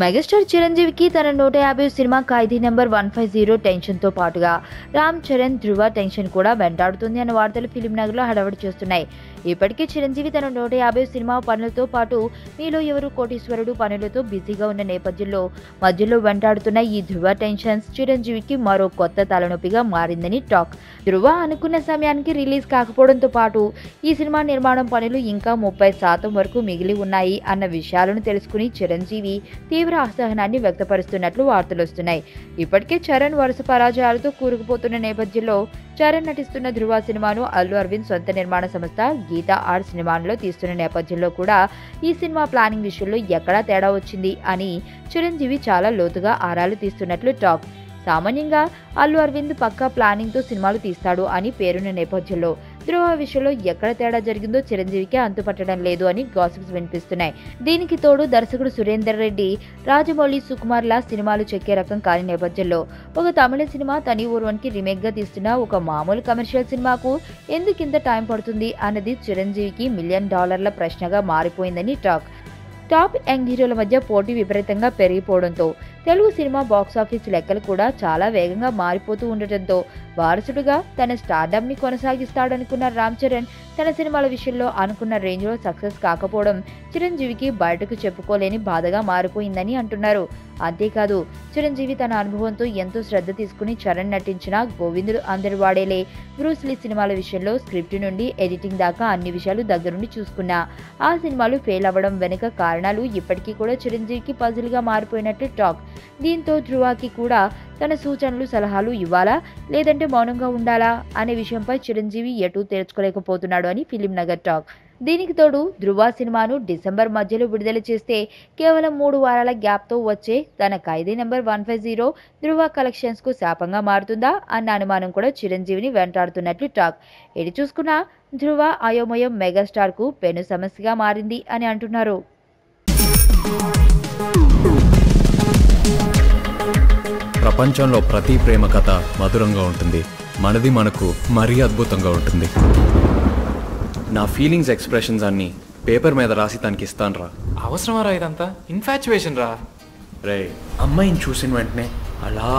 Megastar చిరంజీవికి తన 150 cinema ఖైదీ number 150 టెన్షన్తో పాటుగా రామ్ చరణ్, ధృవ టెన్షన్ కూడా వెంటాడుతుంది అన్న వార్తలు ఫిలిం నగర్లో హడావిడి చేస్తున్నాయి. ఇప్పటికే చిరంజీవి తన 150 సినిమా పనులతో పాటు మీలో ఎవరు కోటీశ్వరుడు పనులతో బిజీగా ఉన్న నేపథ్యంలో మధ్యలో వెంటాడుతున్న ఈ ధృవ టెన్షన్స్ చిరంజీవికి మరో కొత్త తలనొప్పిగా మారిందని టాక్. ధృవ అనుకున్న సమయానికి రిలీజ్ కాకపోవడంతో పాటు ఈ సినిమా నిర్మాణం పనులు ఇంకా 30% వరకు మిగిలి ఉన్నాయి అన్న విషయాలను తెలుసుకుని చిరంజీవి తీవ్ర అసహనాన్ని వ్యక్తపరుస్తున్నట్లు వార్తలు వస్తున్నాయి. ఇప్పటికే చరణ్ వరుస పరాజయాలతో కూరుకుపోతున్న నేపథ్యంలో చరణ్ నటిస్తున్న ధృవ సినిమాను అల్లు అరవింద్ సొంత నిర్మాణ సంస్థ గీతా ఆర్ట్స్ సినిమాలో తీస్తున్న నేపథ్యంలో కూడా ఈ సినిమా ప్లానింగ్ విషయంలో ఎక్కడా తేడా వచ్చింది అని చిరంజీవి చాలా లోతుగా ఆరాలు తీస్తున్నట్లు టాక్. సామాన్యంగా అల్లు అరవింద్ పక్కా ప్లానింగ్తో సినిమాలు తీస్తాడు అని పేరున్న నేపథ్యంలో ధృవ విషయంలో ఎక్కడ తేడా జరిగిందో చిరంజీవికి అంతుపట్టడం లేదు అని గాసిప్స్ వినిపిస్తున్నాయి. దీనికి తోడు దర్శకుడు సురేందర్ రెడ్డి, రాజమౌళి, సుకుమార్లా సినిమాలు చెక్కే రకం కాని నేపథ్యంలో ఒక తమిళ సినిమా తని ఊర్వన్కి రీమేక్గా తీస్తున్న ఒక మామూలు కమర్షియల్ సినిమాకు ఎందుకింత టైం పడుతుంది అన్నది చిరంజీవికి $1 మిలియన్ ప్రశ్నగా మారిపోయిందని టాక్. టాప్ యంగ్ హీరోల మధ్య పోటీ విపరీతంగా పెరిగిపోవడంతో తెలుగు సినిమా బాక్సాఫీస్ లెక్కలు కూడా చాలా వేగంగా మారిపోతూ ఉండటంతో వారసుడుగా తన స్టార్డమ్ని కొనసాగిస్తాడనుకున్న రామ్ చరణ్ తన సినిమాల విషయంలో అనుకున్న రేంజ్లో సక్సెస్ కాకపోవడం చిరంజీవికి బయటకు చెప్పుకోలేని బాధగా మారిపోయిందని అంటున్నారు. అంతేకాదు చిరంజీవి తన అనుభవంతో ఎంతో శ్రద్ధ తీసుకుని చరణ్ నటించిన గోవిందుడు అందరి వాడేలే, బ్రూస్లీ సినిమాల విషయంలో స్క్రిప్ట్ నుండి ఎడిటింగ్ దాకా అన్ని విషయాలు దగ్గరుండి చూసుకున్నా ఆ సినిమాలు ఫెయిల్ అవ్వడం వెనుక కారణాలు ఇప్పటికీ కూడా చిరంజీవికి పజిల్గా మారిపోయినట్లు టాక్. దీంతో ధృవకి కూడా తన సూచనలు, సలహాలు ఇవ్వాలా లేదంటే మౌనంగా ఉండాలా అనే విషయంపై చిరంజీవి ఎటూ తేల్చుకోలేకపోతున్నాడు అని ఫిలిం నగర్ టాక్. దీనికి తోడు ధృవ సినిమాను డిసెంబర్ మధ్యలో విడుదల చేస్తే కేవలం 3 వారాల గ్యాప్తో వచ్చే తన ఖైదీ నెంబర్ 150 ధృవ కలెక్షన్స్కు శాపంగా మారుతుందా అన్న అనుమానం కూడా చిరంజీవిని వెంటాడుతున్నట్లు టాక్. ఎటు చూసుకున్నా ధృవ అయోమయం మెగాస్టార్కు పెను సమస్యగా మారింది అని అంటున్నారు. ప్రపంచంలో ప్రతి ప్రేమ కథ మధురంగా ఉంటుంది. మనది మనకు మరీ అద్భుతంగా ఉంటుంది. నా ఫీలింగ్స్, ఎక్స్ప్రెషన్స్ అన్నీ పేపర్ మీద రాసి తనకి ఇస్తాను రా. అవసరమా రా ఇదంతా? ఇన్ఫాచ్యుయేషన్ రా. రే, అమ్మాయిని చూసిన వెంటనే అలా